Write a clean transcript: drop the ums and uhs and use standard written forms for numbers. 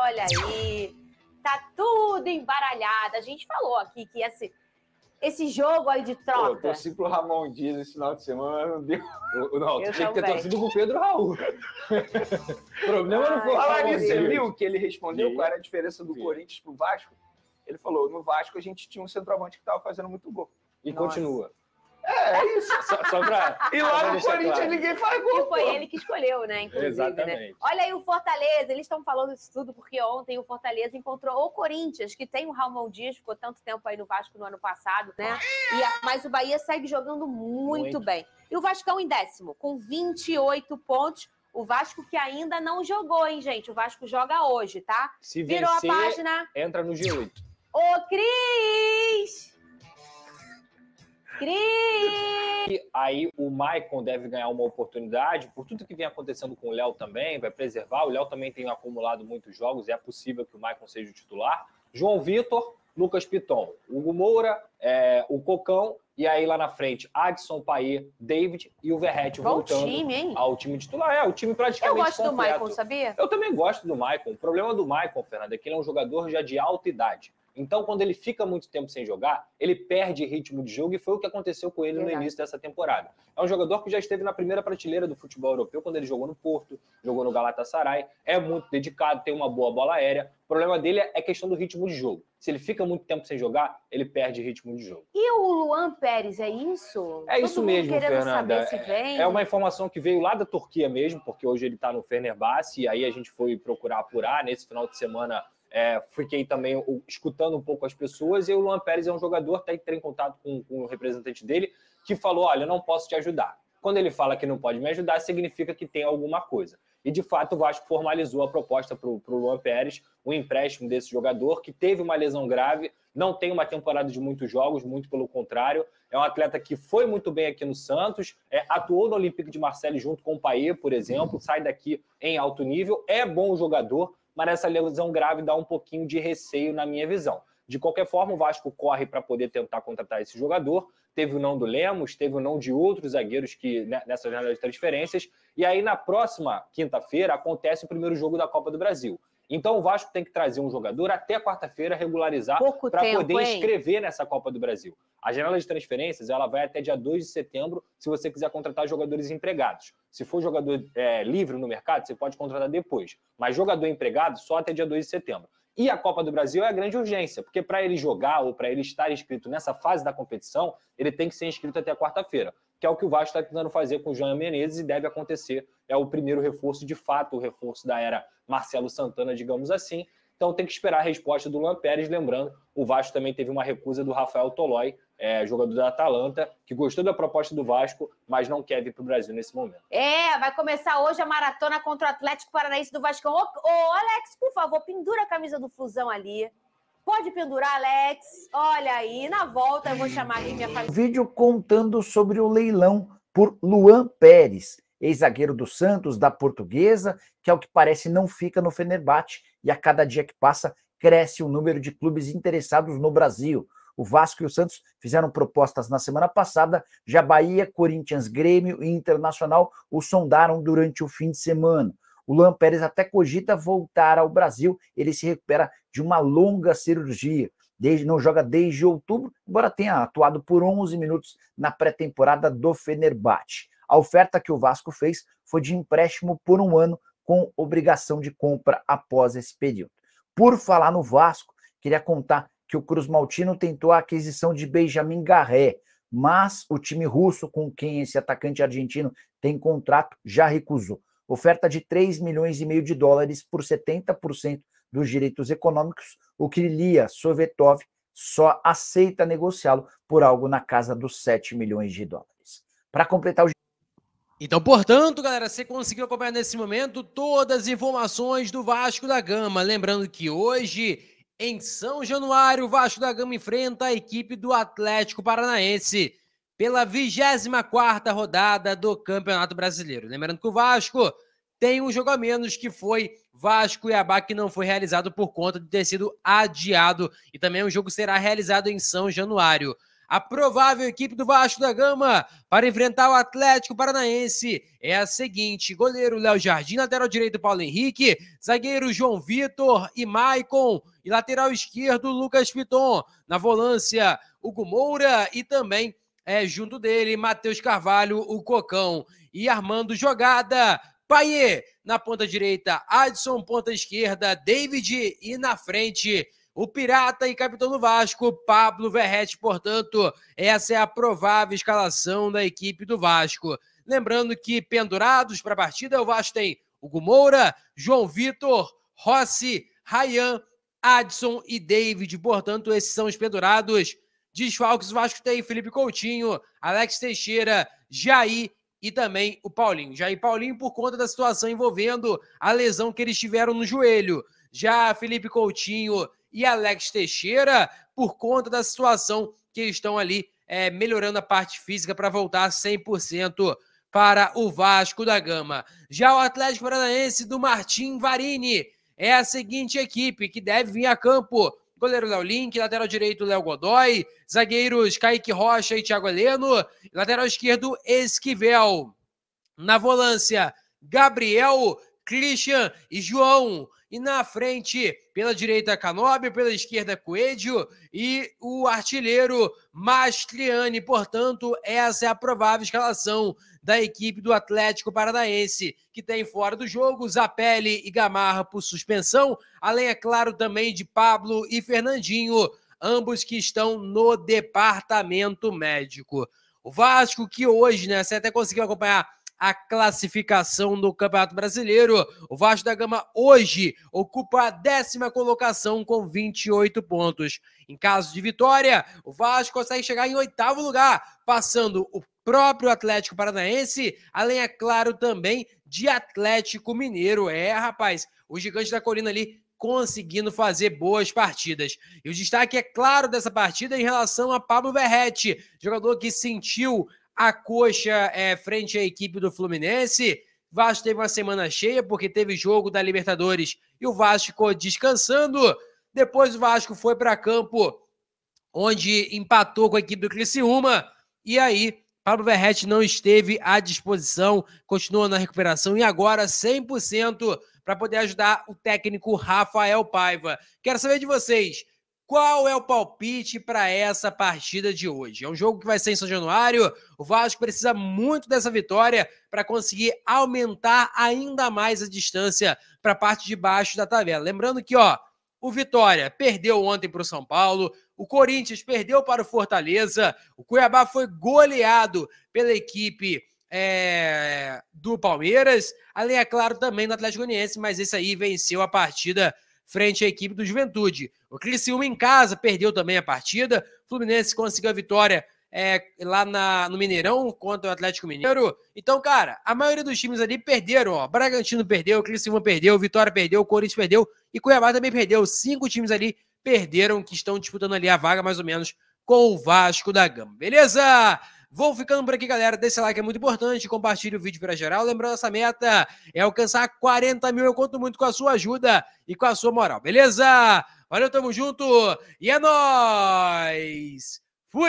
olha aí. Tá tudo embaralhado. A gente falou aqui que esse jogo aí de troca... Eu torci pro Ramon Dias esse final de semana, não deu. Não, Eu tinha que ter também. torcido pro Pedro Raul. O problema não foi Falar Ramon nisso, você Dias. viu que ele respondeu Vi. qual era a diferença do Vi. Corinthians pro Vasco? Ele falou, no Vasco a gente tinha um centroavante que estava fazendo muito gol. E Nossa. continua. É isso. Só pra... E só lá pra no deixar Corinthians claro. ninguém faz gol. E foi ele que escolheu, né? Inclusive, Exatamente. né? Olha aí o Fortaleza, eles estão falando isso tudo porque ontem o Fortaleza encontrou o Corinthians, que tem o Ramon Dias, ficou tanto tempo aí no Vasco no ano passado, né? Mas o Bahia segue jogando muito bem. E o Vascão em 10º, com 28 pontos. O Vasco que ainda não jogou, hein, gente? O Vasco joga hoje, tá? Se Virou vencer, a página. entra no G8. Ô, Cris! Cris! E aí o Maicon deve ganhar uma oportunidade, por tudo que vem acontecendo com o Léo também, vai preservar. O Léo também tem acumulado muitos jogos, é possível que o Maicon seja o titular. João Vitor, Lucas Piton, Hugo Moura, o Cocão, e aí lá na frente, Adson, Paê, David e o Verratti voltando time, hein? ao time titular. O time praticamente Eu gosto do completo. Maicon, sabia? Eu também gosto do Maicon. O problema do Maicon, Fernanda, é que ele é um jogador já de alta idade. Então, quando ele fica muito tempo sem jogar, ele perde ritmo de jogo e foi o que aconteceu com ele no início dessa temporada. É um jogador que já esteve na primeira prateleira do futebol europeu quando ele jogou no Porto, jogou no Galatasaray, é muito dedicado, tem uma boa bola aérea. O problema dele é questão do ritmo de jogo. Se ele fica muito tempo sem jogar, ele perde ritmo de jogo. E o Luan Pérez, é isso? É isso mesmo, Fernanda. Saber se vem. É uma informação que veio lá da Turquia mesmo, porque hoje ele está no Fenerbahçe, e aí a gente foi procurar apurar. Nesse final de semana, fiquei também escutando um pouco as pessoas, e o Luan Pérez é um jogador, até entrei em contato com o representante dele, que falou, olha, eu não posso te ajudar. Quando ele fala que não pode me ajudar, significa que tem alguma coisa. E, de fato, o Vasco formalizou a proposta para o Luan Pérez, o empréstimo desse jogador, que teve uma lesão grave, não tem uma temporada de muitos jogos, muito pelo contrário. É um atleta que foi muito bem aqui no Santos, atuou no Olympique de Marseille junto com o Paê, por exemplo, sai daqui em alto nível, é bom jogador, mas essa lesão grave dá um pouquinho de receio na minha visão. De qualquer forma, o Vasco corre para poder tentar contratar esse jogador. Teve o não do Lemos, teve o não de outros zagueiros que nessa janela de transferências. E aí, na próxima quinta-feira, acontece o primeiro jogo da Copa do Brasil. Então, o Vasco tem que trazer um jogador até quarta-feira, regularizar, para poder inscrever nessa Copa do Brasil. A janela de transferências ela vai até dia 2 de setembro, se você quiser contratar jogadores empregados. Se for jogador livre no mercado, você pode contratar depois. Mas jogador empregado, só até dia 2 de setembro. E a Copa do Brasil é a grande urgência, porque para ele jogar ou para ele estar inscrito nessa fase da competição, ele tem que ser inscrito até quarta-feira, que é o que o Vasco está tentando fazer com o Jean Menezes e deve acontecer. É o primeiro reforço, de fato, o reforço da era Marcelo Santana, digamos assim. Então tem que esperar a resposta do Luan Pérez. Lembrando, o Vasco também teve uma recusa do Rafael Tolói, jogador da Atalanta, que gostou da proposta do Vasco, mas não quer vir para o Brasil nesse momento. Vai começar hoje a maratona contra o Atlético Paranaense do Vascão. Ô, Alex, por favor, pendura a camisa do Fusão ali. Pode pendurar, Alex. Olha aí, na volta eu vou chamar aqui minha família. Vídeo contando sobre o leilão por Luan Pérez, ex-zagueiro do Santos, da Portuguesa, que ao que parece não fica no Fenerbahçe, e a cada dia que passa cresce o número de clubes interessados no Brasil. O Vasco e o Santos fizeram propostas na semana passada, já Bahia, Corinthians, Grêmio e Internacional o sondaram durante o fim de semana. O Luan Pérez até cogita voltar ao Brasil, ele se recupera de uma longa cirurgia. Não joga desde outubro, embora tenha atuado por 11 minutos na pré-temporada do Fenerbahçe. A oferta que o Vasco fez foi de empréstimo por 1 ano, com obrigação de compra após esse período. Por falar no Vasco, queria contar que o Cruz Maltino tentou a aquisição de Benjamin Garré, mas o time russo, com quem esse atacante argentino tem contrato, já recusou. Oferta de 3,5 milhões por 70% dos direitos econômicos, o que Ilya Sovetov só aceita negociá-lo por algo na casa dos 7 milhões de dólares. Para completar o... Então, portanto, galera, você conseguiu acompanhar nesse momento todas as informações do Vasco da Gama. Lembrando que hoje, em São Januário, o Vasco da Gama enfrenta a equipe do Atlético Paranaense pela 24ª rodada do Campeonato Brasileiro. Lembrando que o Vasco tem um jogo a menos, que foi Vasco-Cuiabá, que não foi realizado por conta de ter sido adiado. E também o jogo será realizado em São Januário. A provável equipe do Vasco da Gama para enfrentar o Atlético Paranaense é a seguinte: goleiro Léo Jardim, lateral direito Paulo Henrique, zagueiro João Vitor e Maicon, e lateral esquerdo Lucas Piton. Na volância, Hugo Moura e também junto dele Matheus Carvalho, o Cocão. E armando jogada, Payet na ponta direita, Adson ponta esquerda, David e na frente o pirata e capitão do Vasco, Pablo Verrete. Portanto, essa é a provável escalação da equipe do Vasco. Lembrando que pendurados para a partida, o Vasco tem Hugo Moura, João Vitor, Rossi, Ryan, Adson e David. Portanto, esses são os pendurados. Desfalques, o Vasco tem Felipe Coutinho, Alex Teixeira, Jair e também o Paulinho. Jair e Paulinho por conta da situação envolvendo a lesão que eles tiveram no joelho. Já Felipe Coutinho e Alex Teixeira por conta da situação que estão ali melhorando a parte física para voltar 100% para o Vasco da Gama. Já o Atlético Paranaense do Martim Varini é a seguinte equipe que deve vir a campo: goleiro Léo Link, lateral direito Léo Godoy, zagueiros Kaique Rocha e Thiago Heleno, lateral esquerdo Esquivel. Na volância, Gabriel, Christian e João. E na frente, pela direita, Canóbio, pela esquerda, Coelho e o artilheiro Mastriani. Portanto, essa é a provável escalação da equipe do Atlético Paranaense, que tem fora do jogo Zapelli e Gamarra por suspensão, além, é claro, também de Pablo e Fernandinho, ambos que estão no departamento médico. O Vasco, que hoje, né, você até conseguiu acompanhar a classificação do Campeonato Brasileiro. O Vasco da Gama hoje ocupa a 10ª colocação com 28 pontos. Em caso de vitória, o Vasco consegue chegar em 8º lugar, passando o próprio Atlético Paranaense, além, é claro, também de Atlético Mineiro. Rapaz, o Gigante da Colina ali conseguindo fazer boas partidas. E o destaque, é claro, dessa partida em relação a Pablo Verrete, jogador que sentiu a coxa frente à equipe do Fluminense. O Vasco teve uma semana cheia porque teve jogo da Libertadores e o Vasco ficou descansando. Depois o Vasco foi para campo, onde empatou com a equipe do Criciúma, e aí Pablo Verrete não esteve à disposição, continua na recuperação e agora 100% para poder ajudar o técnico Rafael Paiva. Quero saber de vocês, qual é o palpite para essa partida de hoje? É um jogo que vai ser em São Januário. O Vasco precisa muito dessa vitória para conseguir aumentar ainda mais a distância para a parte de baixo da tabela. Lembrando que o Vitória perdeu ontem para o São Paulo, o Corinthians perdeu para o Fortaleza, o Cuiabá foi goleado pela equipe do Palmeiras, além, é claro, também do Atlético Goianiense, mas esse aí venceu a partida frente à equipe do Juventude. O Criciúma em casa perdeu também a partida. O Fluminense conseguiu a vitória lá no Mineirão contra o Atlético Mineiro. Então, cara, a maioria dos times ali perderam. Bragantino perdeu, o Criciúma perdeu, o Vitória perdeu, o Corinthians perdeu e Cuiabá também perdeu. 5 times ali perderam, que estão disputando ali a vaga mais ou menos com o Vasco da Gama. Beleza? Vou ficando por aqui, galera. Deixa o like, é muito importante. Compartilhe o vídeo para geral. Lembrando, essa meta é alcançar 40 mil. Eu conto muito com a sua ajuda e com a sua moral. Beleza? Valeu, tamo junto. E é nóis!